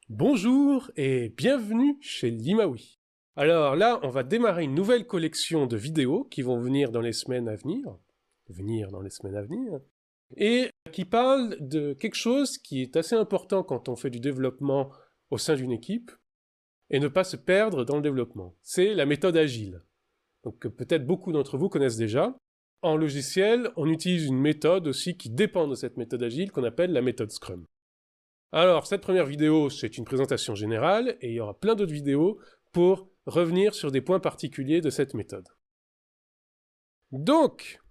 Bonjour et bienvenue chez Limaoui. Alors là, on va démarrer une nouvelle collection de vidéos qui vont venir dans les semaines à venir, et qui parlent de quelque chose qui est assez important quand on fait du développement au sein d'une équipe, et ne pas se perdre dans le développement. C'est la méthode agile. Donc peut-être beaucoup d'entre vous connaissent déjà. En logiciel, on utilise une méthode aussi qui dépend de cette méthode agile qu'on appelle la méthode Scrum. Alors, cette première vidéo, c'est une présentation générale, et il y aura plein d'autres vidéos pour revenir sur des points particuliers de cette méthode. Donc,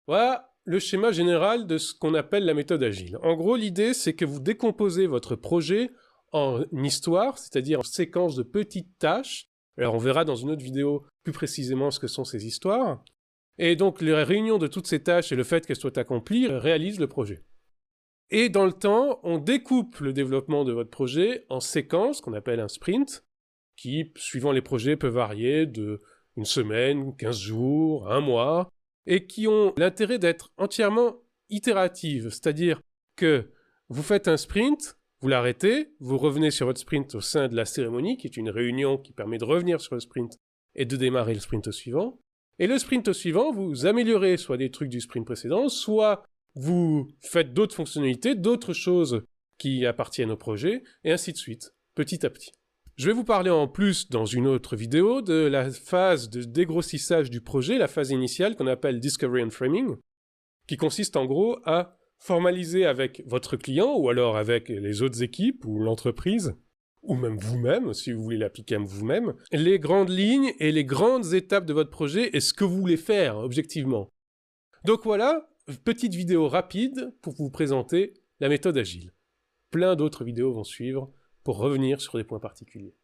voilà le schéma général de ce qu'on appelle la méthode agile. En gros, l'idée, c'est que vous décomposez votre projet en histoire, c'est-à-dire en séquence de petites tâches. Alors, on verra dans une autre vidéo plus précisément ce que sont ces histoires. Et donc, la réunion de toutes ces tâches et le fait qu'elles soient accomplies réalise le projet. Et dans le temps, on découpe le développement de votre projet en séquences, qu'on appelle un sprint, qui, suivant les projets, peut varier de une semaine, 15 jours, un mois, et qui ont l'intérêt d'être entièrement itératives. C'est-à-dire que vous faites un sprint, vous l'arrêtez, vous revenez sur votre sprint au sein de la cérémonie, qui est une réunion qui permet de revenir sur le sprint et de démarrer le sprint suivant. Et le sprint suivant, vous améliorez soit des trucs du sprint précédent, soit vous faites d'autres fonctionnalités, d'autres choses qui appartiennent au projet, et ainsi de suite, petit à petit. Je vais vous parler en plus dans une autre vidéo de la phase de dégrossissage du projet, la phase initiale qu'on appelle Discovery and Framing, qui consiste en gros à formaliser avec votre client, ou alors avec les autres équipes, ou l'entreprise, ou même vous-même, si vous voulez l'appliquer à vous-même, les grandes lignes et les grandes étapes de votre projet et ce que vous voulez faire, objectivement. Donc voilà, petite vidéo rapide pour vous présenter la méthode agile. Plein d'autres vidéos vont suivre pour revenir sur des points particuliers.